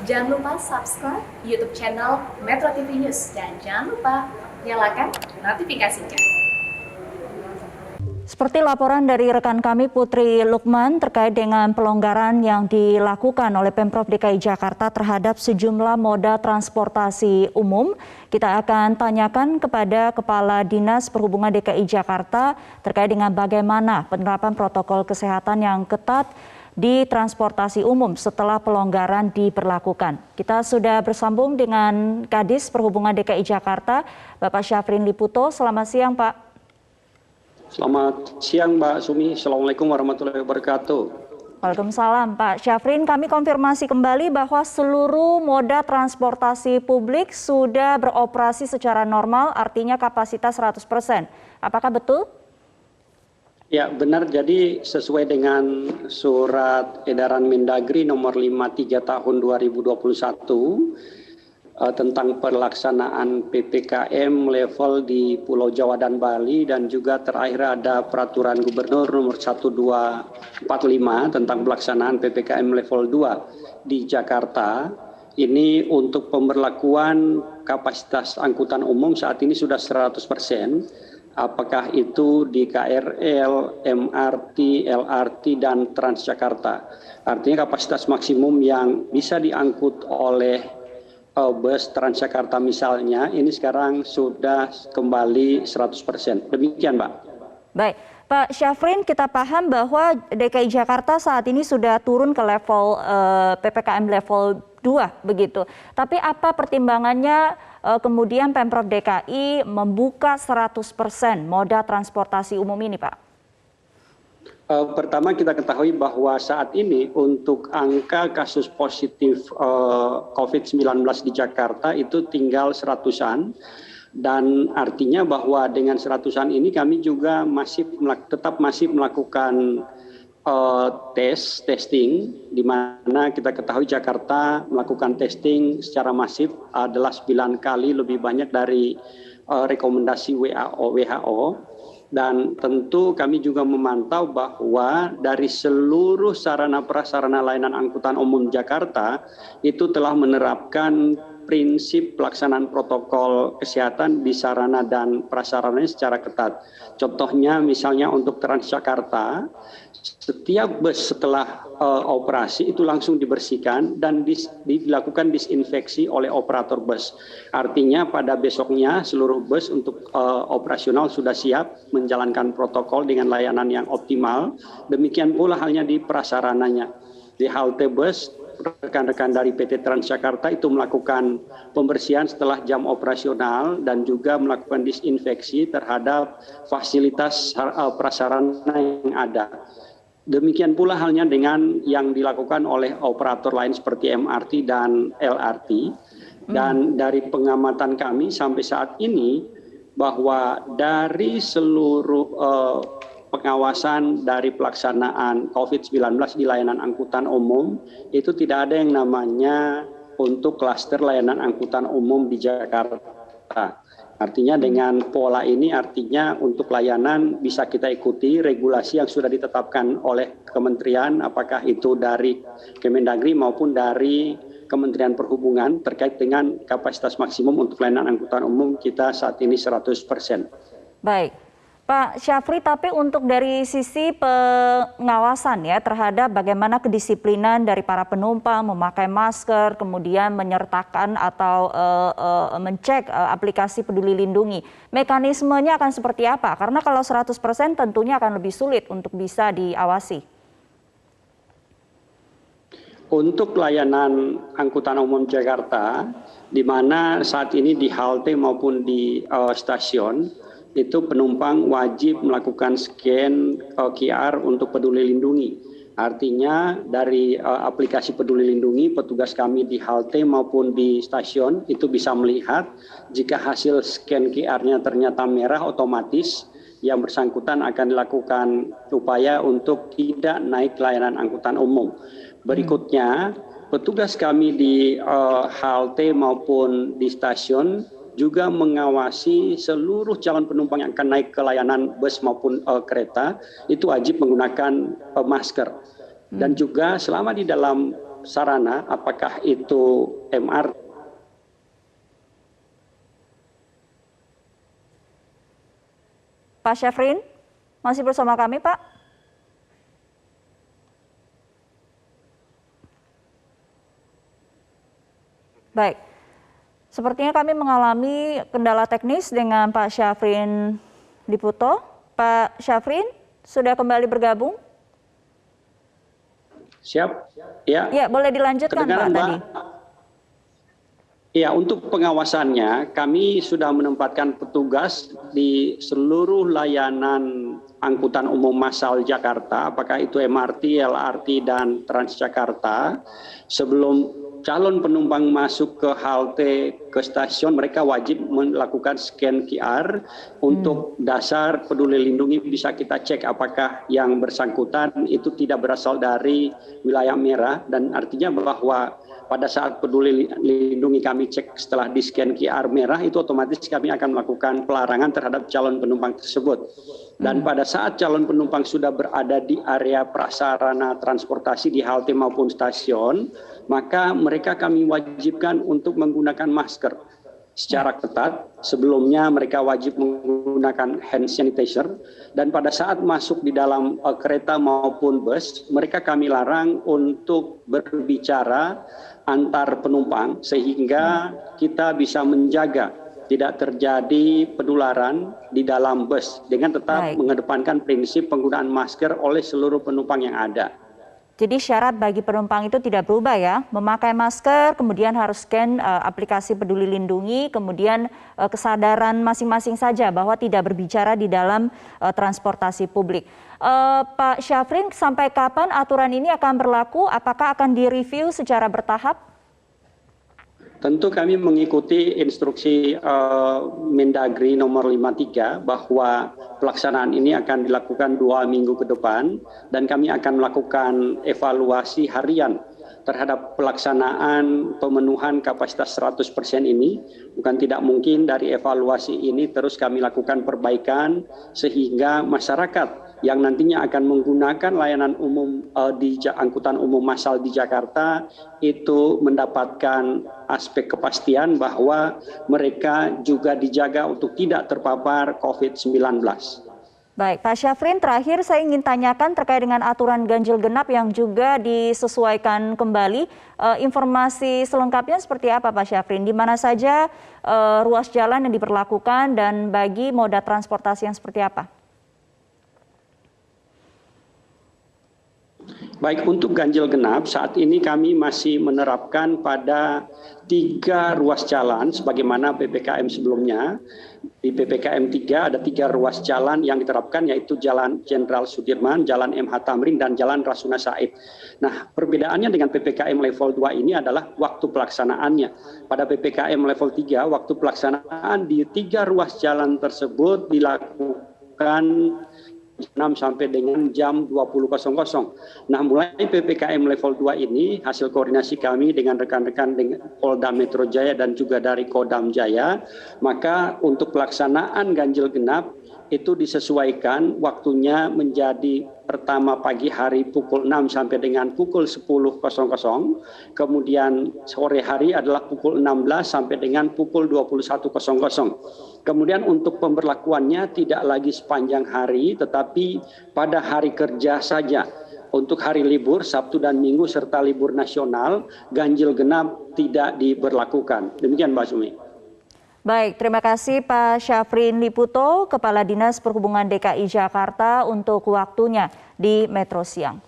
Jangan lupa subscribe YouTube channel Metro TV News dan jangan lupa nyalakan notifikasinya. Seperti laporan dari rekan kami Putri Lukman terkait dengan pelonggaran yang dilakukan oleh Pemprov DKI Jakarta terhadap sejumlah moda transportasi umum, kita akan tanyakan kepada Kepala Dinas Perhubungan DKI Jakarta terkait dengan bagaimana penerapan protokol kesehatan yang ketat di transportasi umum setelah pelonggaran diberlakukan. Kita sudah bersambung dengan Kadis Perhubungan DKI Jakarta, Bapak Syafrin Liputo. Selamat siang, Pak. Selamat siang Mbak Sumi, Assalamualaikum warahmatullahi wabarakatuh. Waalaikumsalam Pak Syafrin, kami konfirmasi kembali bahwa seluruh moda transportasi publik sudah beroperasi secara normal, artinya kapasitas 100%. Apakah betul? Ya benar, jadi sesuai dengan surat edaran Mendagri nomor 53 tahun 2021, tentang pelaksanaan PPKM level di Pulau Jawa dan Bali, dan juga terakhir ada peraturan gubernur nomor 1245 tentang pelaksanaan PPKM level 2 di Jakarta. Ini untuk pemberlakuan kapasitas angkutan umum saat ini sudah 100%. Apakah itu di KRL, MRT, LRT, dan Transjakarta. Artinya kapasitas maksimum yang bisa diangkut oleh bus Transjakarta misalnya, ini sekarang sudah kembali 100%. Demikian, Mbak. Baik, Pak Syafrin, kita paham bahwa DKI Jakarta saat ini sudah turun ke level PPKM level 2, begitu. Tapi apa pertimbangannya kemudian Pemprov DKI membuka 100% moda transportasi umum ini, Pak? Pertama kita ketahui bahwa saat ini untuk angka kasus positif COVID-19 di Jakarta itu tinggal 100-an, dan artinya bahwa dengan 100-an ini kami juga tetap masih melakukan testing, di mana kita ketahui Jakarta melakukan testing secara masif adalah 9 kali lebih banyak dari rekomendasi WHO. Dan tentu kami juga memantau bahwa dari seluruh sarana prasarana layanan angkutan umum Jakarta itu telah menerapkan prinsip pelaksanaan protokol kesehatan di sarana dan prasarananya secara ketat. Contohnya misalnya untuk Transjakarta, setiap bus setelah operasi itu langsung dibersihkan dan dilakukan disinfeksi oleh operator bus. Artinya pada besoknya seluruh bus untuk operasional sudah siap menjalankan protokol dengan layanan yang optimal. Demikian pula halnya di prasarananya. Di halte bus, rekan-rekan dari PT Transjakarta itu melakukan pembersihan setelah jam operasional dan juga melakukan disinfeksi terhadap fasilitas prasarana yang ada. Demikian pula halnya dengan yang dilakukan oleh operator lain seperti MRT dan LRT. Dan dari pengamatan kami sampai saat ini bahwa dari seluruh pengawasan dari pelaksanaan COVID-19 di layanan angkutan umum itu tidak ada yang namanya untuk klaster layanan angkutan umum di Jakarta. Artinya dengan pola ini artinya untuk layanan bisa kita ikuti regulasi yang sudah ditetapkan oleh kementerian, apakah itu dari Kemendagri maupun dari Kementerian Perhubungan terkait dengan kapasitas maksimum untuk layanan angkutan umum kita saat ini 100%. Baik, Pak Syafri, tapi untuk dari sisi pengawasan ya terhadap bagaimana kedisiplinan dari para penumpang memakai masker, kemudian menyertakan atau mencek aplikasi Peduli Lindungi, mekanismenya akan seperti apa? Karena kalau 100% tentunya akan lebih sulit untuk bisa diawasi. Untuk layanan angkutan umum Jakarta, di mana saat ini di halte maupun di stasiun, itu penumpang wajib melakukan scan QR untuk Peduli Lindungi. Artinya dari aplikasi Peduli Lindungi, petugas kami di halte maupun di stasiun itu bisa melihat jika hasil scan QR-nya ternyata merah, otomatis yang bersangkutan akan dilakukan upaya untuk tidak naik layanan angkutan umum. Berikutnya, petugas kami di halte maupun di stasiun juga mengawasi seluruh calon penumpang yang akan naik ke layanan bus maupun kereta, itu wajib menggunakan masker. Dan juga selama di dalam sarana, apakah itu MRT. Pak Syafrin, masih bersama kami, Pak? Baik, sepertinya kami mengalami kendala teknis dengan Pak Syafrin Liputo. Pak Syafrin, sudah kembali bergabung? Siap? Ya. Ya, boleh dilanjutkan, Pak, tadi. Ya, untuk pengawasannya, kami sudah menempatkan petugas di seluruh layanan angkutan umum massal Jakarta, apakah itu MRT, LRT, dan Transjakarta. Sebelum calon penumpang masuk ke halte, ke stasiun, mereka wajib melakukan scan QR. Untuk dasar peduli lindungi bisa kita cek apakah yang bersangkutan itu tidak berasal dari wilayah merah, dan artinya bahwa pada saat peduli lindungi kami cek setelah di scan QR merah, itu otomatis kami akan melakukan pelarangan terhadap calon penumpang tersebut. Dan pada saat calon penumpang sudah berada di area prasarana transportasi di halte maupun stasiun, maka mereka kami wajibkan untuk menggunakan masker secara ketat. Sebelumnya mereka wajib menggunakan hand sanitizer, dan pada saat masuk di dalam kereta maupun bus, mereka kami larang untuk berbicara antar penumpang sehingga kita bisa menjaga tidak terjadi penularan di dalam bus dengan tetap mengedepankan prinsip penggunaan masker oleh seluruh penumpang yang ada. Jadi syarat bagi penumpang itu tidak berubah ya, memakai masker, kemudian harus scan aplikasi Peduli Lindungi, kemudian kesadaran masing-masing saja bahwa tidak berbicara di dalam transportasi publik. Pak Syafrin, sampai kapan aturan ini akan berlaku? Apakah akan direview secara bertahap? Tentu kami mengikuti instruksi Mendagri nomor 53 bahwa pelaksanaan ini akan dilakukan 2 minggu ke depan, dan kami akan melakukan evaluasi harian terhadap pelaksanaan pemenuhan kapasitas 100% ini. Bukan tidak mungkin dari evaluasi ini terus kami lakukan perbaikan sehingga masyarakat yang nantinya akan menggunakan layanan umum di angkutan umum massal di Jakarta itu mendapatkan aspek kepastian bahwa mereka juga dijaga untuk tidak terpapar COVID-19. Baik, Pak Syafrin, terakhir saya ingin tanyakan terkait dengan aturan ganjil genap yang juga disesuaikan kembali. Informasi selengkapnya seperti apa, Pak Syafrin? Di mana saja ruas jalan yang diberlakukan dan bagi moda transportasi yang seperti apa? Baik, untuk ganjil genap saat ini kami masih menerapkan pada 3 ruas jalan sebagaimana PPKM sebelumnya. Di PPKM 3 ada 3 ruas jalan yang diterapkan, yaitu Jalan Jenderal Sudirman, Jalan MH Tamrin, dan Jalan Rasuna Said. Nah, perbedaannya dengan PPKM level 2 ini adalah waktu pelaksanaannya. Pada PPKM level 3, waktu pelaksanaan di 3 ruas jalan tersebut dilakukan 6 sampai dengan jam 20.00. Nah, mulai PPKM level 2 ini hasil koordinasi kami dengan rekan-rekan dengan Polda Metro Jaya dan juga dari Kodam Jaya, maka untuk pelaksanaan ganjil genap itu disesuaikan waktunya menjadi pertama pagi hari pukul 6 sampai dengan pukul 10.00, kemudian sore hari adalah pukul 16 sampai dengan pukul 21.00. Kemudian untuk pemberlakuannya tidak lagi sepanjang hari, tetapi pada hari kerja saja. Untuk hari libur, Sabtu dan Minggu, serta libur nasional, ganjil genap tidak diberlakukan. Demikian, Mbak Sumi. Baik, terima kasih Pak Syafrin Liputo, Kepala Dinas Perhubungan DKI Jakarta untuk waktunya di Metro Siang.